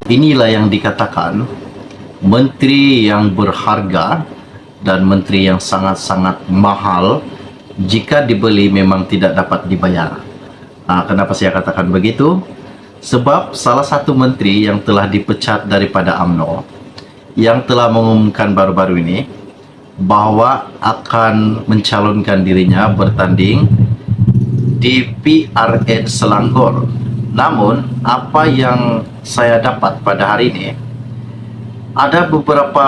Inilah yang dikatakan menteri yang berharga dan menteri yang sangat-sangat mahal jika dibeli memang tidak dapat dibayar. Kenapa saya katakan begitu? Sebab salah satu menteri yang telah dipecat daripada UMNO yang telah mengumumkan baru-baru ini bahwa akan mencalonkan dirinya bertanding di PRN Selangor. Namun, apa yang saya dapat pada hari ini, ada beberapa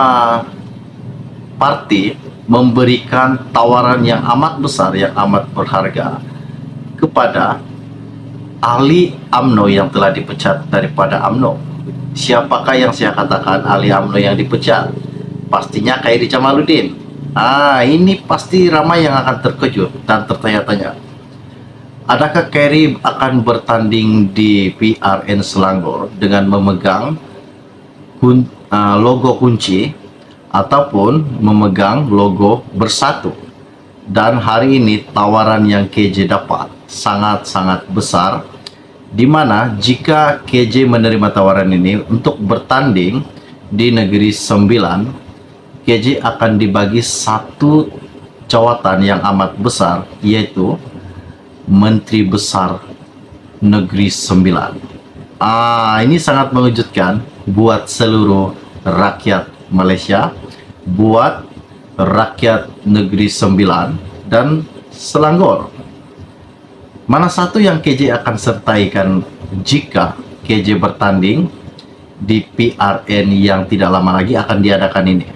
parti memberikan tawaran yang amat besar, yang amat berharga kepada ahli UMNO yang telah dipecat daripada UMNO. Siapakah yang saya katakan ahli UMNO yang dipecat? Pastinya Khairi Jamaluddin. Ini pasti ramai yang akan terkejut dan tertanya-tanya. Adakah Khairi akan bertanding di PRN Selangor dengan memegang logo kunci ataupun memegang logo Bersatu? Dan hari ini tawaran yang KJ dapat sangat-sangat besar, di mana jika KJ menerima tawaran ini untuk bertanding di Negeri Sembilan, KJ akan dibagi satu jawatan yang amat besar, yaitu Menteri Besar Negeri Sembilan. Ini sangat mengejutkan buat seluruh rakyat Malaysia, buat rakyat Negeri Sembilan dan Selangor. Mana satu yang KJ akan sertaikan jika KJ bertanding di PRN yang tidak lama lagi akan diadakan ini?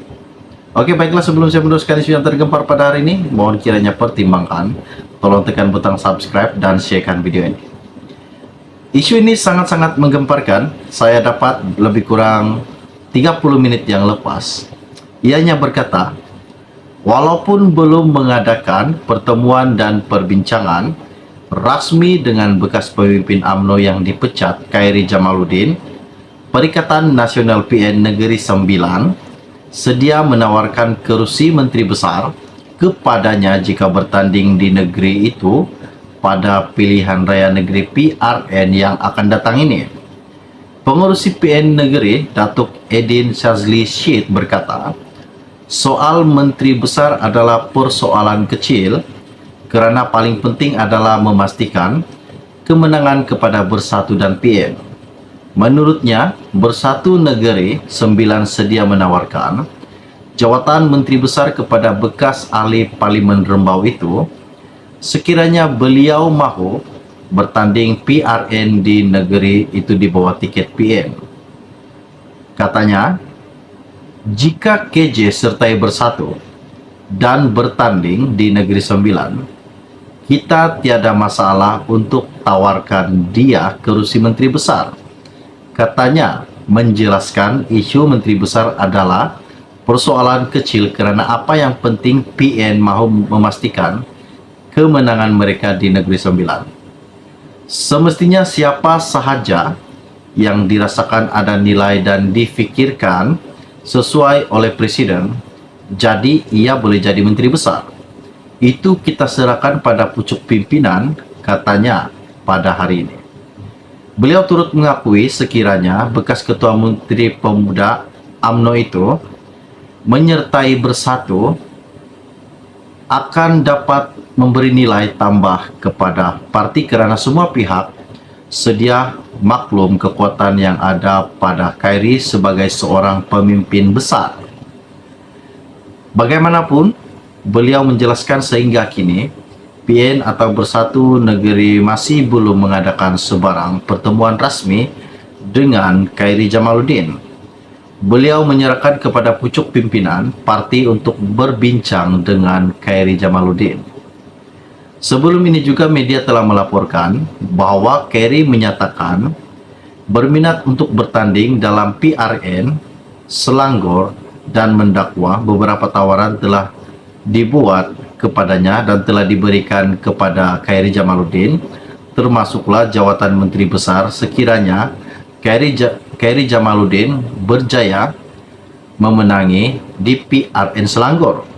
Oke, baiklah, sebelum saya meneruskan isu yang tergempar pada hari ini, mohon kiranya pertimbangkan, tolong tekan butang subscribe dan sharekan video ini. Isu ini sangat-sangat menggemparkan. Saya dapat lebih kurang 30 menit yang lepas. Ianya berkata, walaupun belum mengadakan pertemuan dan perbincangan rasmi dengan bekas pemimpin UMNO yang dipecat, Khairi Jamaluddin, Perikatan Nasional PN Negeri Sembilan sedia menawarkan kerusi Menteri Besar kepadanya jika bertanding di negeri itu pada pilihan raya negeri PRN yang akan datang ini. Pengurusi PN negeri, Datuk Edin Shazli Syed, berkata, soal Menteri Besar adalah persoalan kecil kerana paling penting adalah memastikan kemenangan kepada Bersatu dan PN. Menurutnya, Bersatu Negeri Sembilan sedia menawarkan jawatan Menteri Besar kepada bekas ahli Parlimen Rembau itu sekiranya beliau mahu bertanding PRN di negeri itu di bawah tiket PN. Katanya, jika KJ sertai Bersatu dan bertanding di Negeri Sembilan, kita tiada masalah untuk tawarkan dia kerusi Menteri Besar. Katanya, menjelaskan isu Menteri Besar adalah persoalan kecil kerana apa yang penting PN mahu memastikan kemenangan mereka di Negeri Sembilan. Semestinya siapa sahaja yang dirasakan ada nilai dan difikirkan sesuai oleh Presiden, jadi ia boleh jadi Menteri Besar. Itu kita serahkan pada pucuk pimpinan, katanya pada hari ini. Beliau turut mengakui sekiranya bekas Ketua Menteri Pemuda UMNO itu menyertai Bersatu akan dapat memberi nilai tambah kepada parti kerana semua pihak sedia maklum kekuatan yang ada pada Khairi sebagai seorang pemimpin besar. Bagaimanapun, beliau menjelaskan sehingga kini PN atau Bersatu Negeri masih belum mengadakan sebarang pertemuan rasmi dengan Khairi Jamaluddin. Beliau menyerahkan kepada pucuk pimpinan parti untuk berbincang dengan Khairi Jamaluddin. Sebelum ini juga media telah melaporkan bahwa Khairi menyatakan berminat untuk bertanding dalam PRN Selangor dan mendakwa beberapa tawaran telah dibuat kepadanya dan telah diberikan kepada Khairi Jamaluddin, termasuklah jawatan Menteri Besar sekiranya Khairi Jamaluddin berjaya memenangi di PRN Selangor.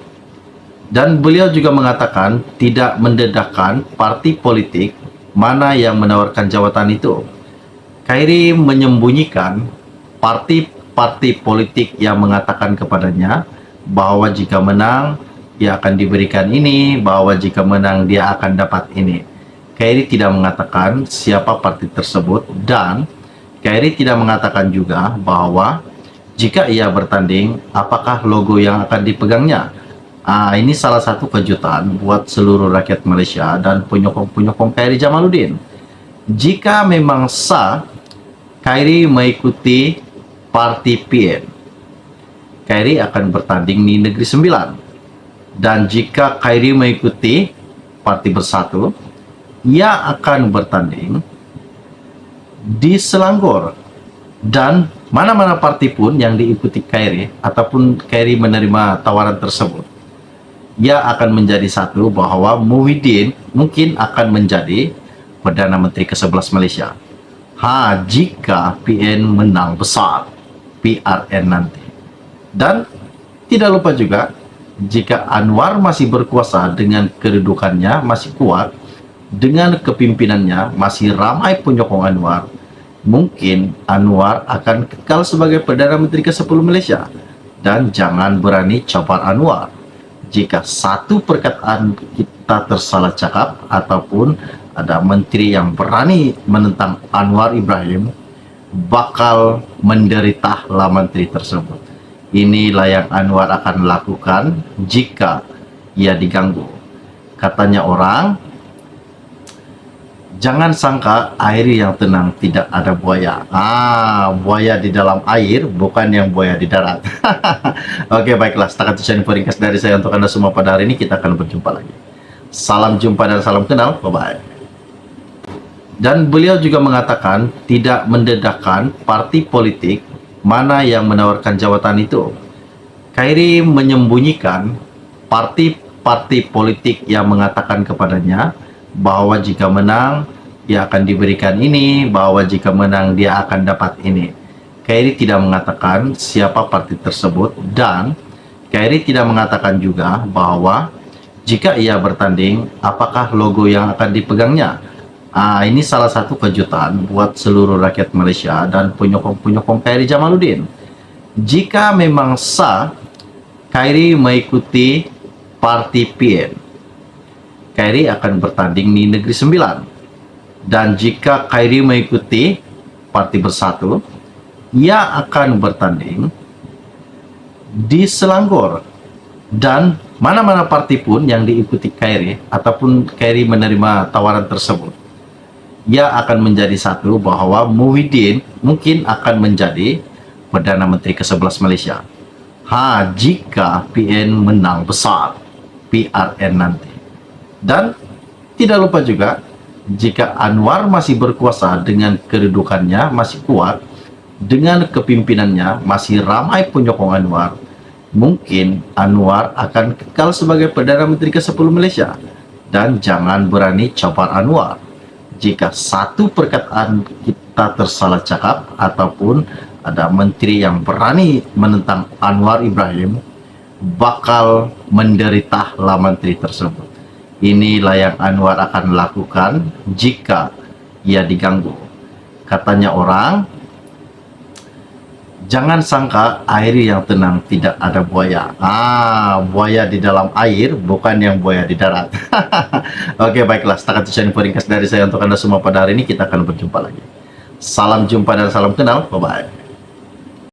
Dan beliau juga mengatakan tidak mendedahkan parti politik mana yang menawarkan jawatan itu. Khairi menyembunyikan parti-parti politik yang mengatakan kepadanya bahwa jika menang dia akan diberikan ini, bahwa jika menang dia akan dapat ini. Kairi tidak mengatakan siapa parti tersebut, dan Kairi tidak mengatakan juga bahwa jika ia bertanding apakah logo yang akan dipegangnya. Ini salah satu kejutan buat seluruh rakyat Malaysia dan penyokong-penyokong Kairi Jamaluddin. Jika memang sah Kairi mengikuti parti PN, Kairi akan bertanding di Negeri Sembilan. Dan jika Kairi mengikuti Parti Bersatu, ia akan bertanding di Selangor. Dan mana-mana parti pun yang diikuti Kairi ataupun Kairi menerima tawaran tersebut, ia akan menjadi satu bahwa Muhyiddin mungkin akan menjadi Perdana Menteri ke-11 Malaysia. Jika PN menang besar PRN nanti. Dan tidak lupa juga, jika Anwar masih berkuasa dengan kedudukannya masih kuat, dengan kepimimpinannya masih ramai penyokong Anwar, mungkin Anwar akan kekal sebagai Perdana Menteri ke-10 Malaysia. Dan jangan berani cabar Anwar. Jika satu perkataan kita tersalah cakap ataupun ada menteri yang berani menentang Anwar Ibrahim, bakal menderitalah menteri tersebut. Inilah yang Anwar akan lakukan jika ia diganggu. Katanya orang, jangan sangka air yang tenang tidak ada buaya. Buaya di dalam air, bukan yang buaya di darat. Oke, baiklah. Setakat itu info ringkas dari saya untuk Anda semua pada hari ini. Kita akan berjumpa lagi. Salam jumpa dan salam kenal. Bye-bye. Dan beliau juga mengatakan tidak mendedahkan parti politik mana yang menawarkan jawatan itu. Kairi menyembunyikan parti-parti politik yang mengatakan kepadanya bahwa jika menang dia akan diberikan ini, bahwa jika menang dia akan dapat ini. Kairi tidak mengatakan siapa parti tersebut, dan Kairi tidak mengatakan juga bahwa jika ia bertanding apakah logo yang akan dipegangnya. Ini salah satu kejutan buat seluruh rakyat Malaysia dan penyokong-penyokong Kairi Jamaluddin. Jika memang sah Kairi mengikuti parti PN, Kairi akan bertanding di Negeri Sembilan. Dan jika Kairi mengikuti Parti Bersatu, ia akan bertanding di Selangor. Dan mana-mana parti pun yang diikuti Kairi ataupun Kairi menerima tawaran tersebut, ia akan menjadi satu bahwa Muhyiddin mungkin akan menjadi Perdana Menteri ke-11 Malaysia. Jika PN menang besar PRN nanti. Dan tidak lupa juga, jika Anwar masih berkuasa dengan kedudukannya masih kuat, dengan kepimimpinannya masih ramai penyokong Anwar, mungkin Anwar akan kekal sebagai Perdana Menteri ke-10 Malaysia. Dan jangan berani cabar Anwar. Jika satu perkataan kita tersalah cakap ataupun ada menteri yang berani menentang Anwar Ibrahim, bakal menderitalah menteri tersebut. Inilah yang Anwar akan lakukan jika ia diganggu. Katanya orang, jangan sangka air yang tenang tidak ada buaya. Buaya di dalam air, bukan yang buaya di darat. Oke, baiklah. Setakat itu info ringkas dari saya untuk Anda semua pada hari ini. Kita akan berjumpa lagi. Salam jumpa dan salam kenal. Bye-bye.